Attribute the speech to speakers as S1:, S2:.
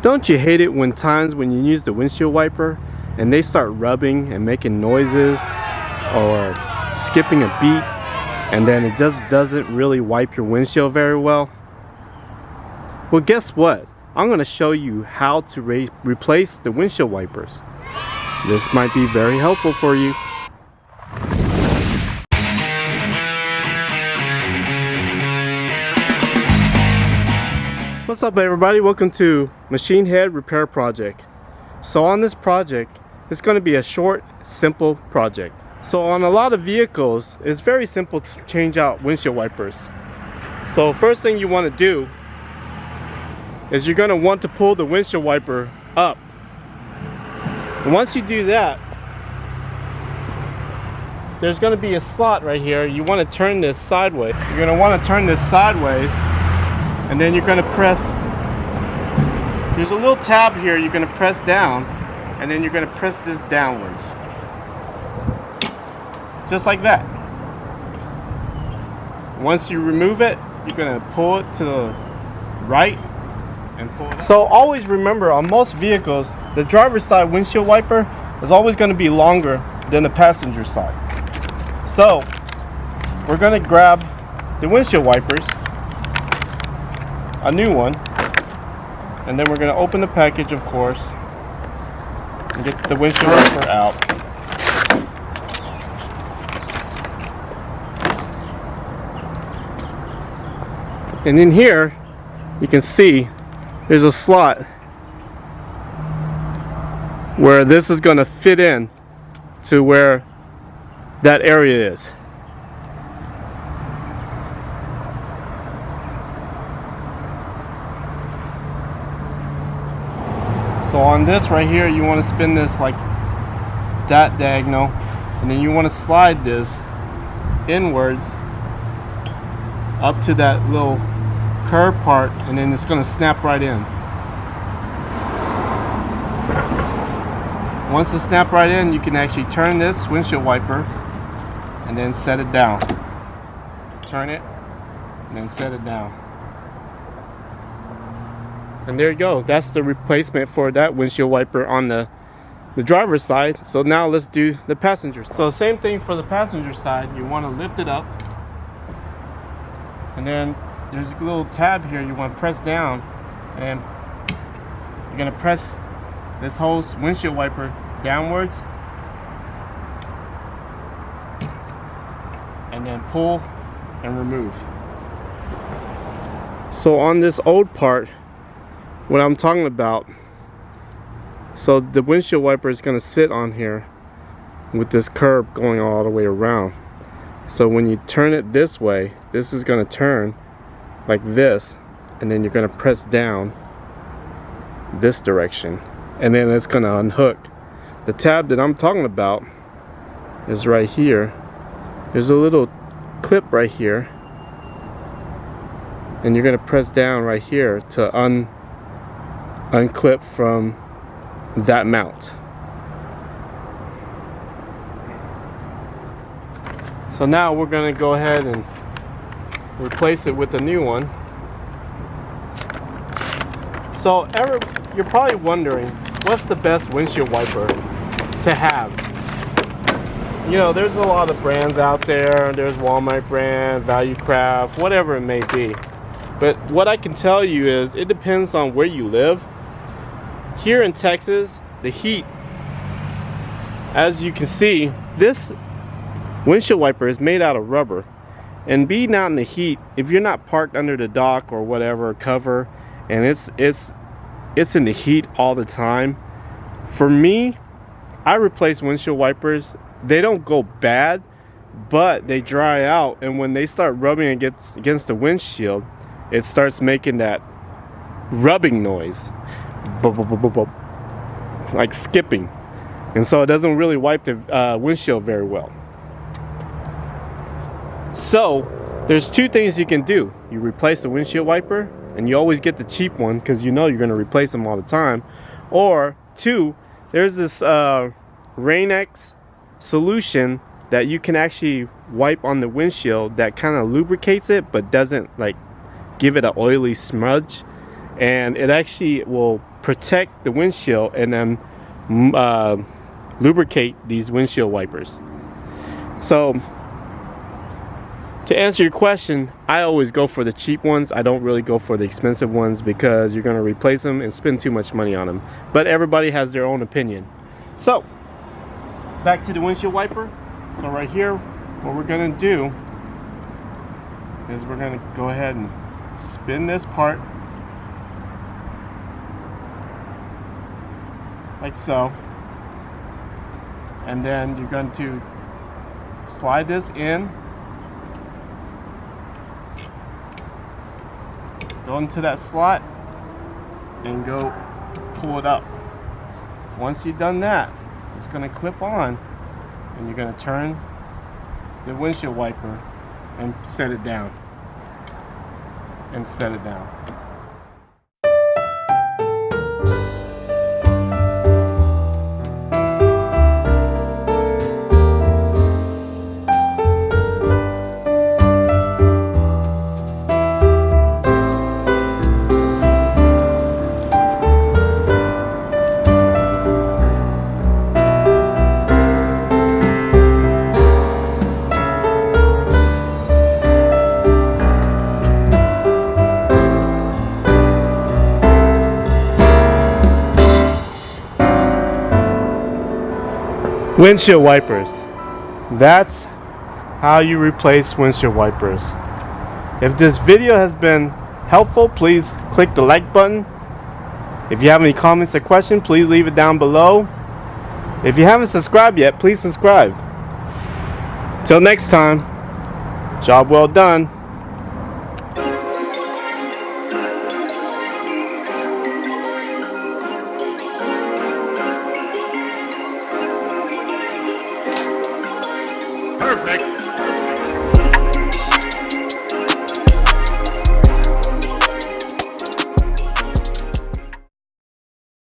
S1: Don't you hate it when times when you use the windshield wiper and they start rubbing and making noises or skipping a beat, and then it just doesn't really wipe your windshield very well? Well, guess what? I'm going to show you how to replace the windshield wipers. This might be very helpful for you. What's up everybody, welcome to Machine Head Repair Project. So on this project, it's going to be a short, simple project. So on a lot of vehicles, it's very simple to change out windshield wipers. So first thing you want to do is you're going to want to pull the windshield wiper up. And once you do that, there's going to be a slot right here. You want to turn this sideways. You're going to want to turn this sideways, and then you're going to press, there's a little tab here you're going to press down, and then you're going to press this downwards. Just like that. Once you remove it, you're going to pull it to the right and pull it up. So always remember, on most vehicles, the driver's side windshield wiper is always going to be longer than the passenger side. So we're going to grab the windshield wipers, a new one, and then we're going to open the package, of course, and get the windshield wiper out. And in here you can see there's a slot where this is going to fit in to where that area is. So on this right here, you want to spin this like that diagonal, and then you want to slide this inwards up to that little curved part, and then it's going to snap right in. Once it snaps right in, you can actually turn this windshield wiper and then set it down. Turn it and then set it down. And there you go. That's the replacement for that windshield wiper on the driver's side. So now let's do the passenger side. So same thing for the passenger side. You want to lift it up, and then there's a little tab here you want to press down, and you're going to press this whole windshield wiper downwards and then pull and remove. So on this old part, what I'm talking about, so the windshield wiper is going to sit on here with this curve going all the way around. So when you turn it this way, this is going to turn like this, and then you're going to press down this direction, and then it's going to unhook. The tab that I'm talking about is right here. There's a little clip right here, and you're going to press down right here to unclip from that mount. So now we're going to go ahead and replace it with a new one. So you're probably wondering, what's the best windshield wiper to have? You know, there's a lot of brands out there. There's Walmart brand, Valuecraft, whatever it may be. But what I can tell you is it depends on where you live. Here in Texas, the heat, as you can see, this windshield wiper is made out of rubber. And being out in the heat, if you're not parked under the dock or whatever cover, and it's in the heat all the time, for me, I replace windshield wipers. They don't go bad, but they dry out, and when they start rubbing against the windshield, it starts making that rubbing noise, like skipping, and so it doesn't really wipe the windshield very well. So there's two things you can do. You replace the windshield wiper, and you always get the cheap one because you know you're going to replace them all the time. Or two, there's this Rain-X solution that you can actually wipe on the windshield that kind of lubricates it but doesn't like give it an oily smudge. and it actually will protect the windshield and then lubricate these windshield wipers. So to answer your question, I always go for the cheap ones. I don't really go for the expensive ones because you're going to replace them and spend too much money on them. But everybody has their own opinion. So back to the windshield wiper. So right here, what we're going to do is we're going to go ahead and spin this part like so, and then you're going to slide this in, go into that slot and go pull it up. Once you've done that, it's going to clip on, and you're going to turn the windshield wiper and set it down. Windshield wipers. That's how you replace windshield wipers. If this video has been helpful, please click the like button. If you have any comments or questions, please leave it down below. If you haven't subscribed yet, please subscribe. Till next time, job well done.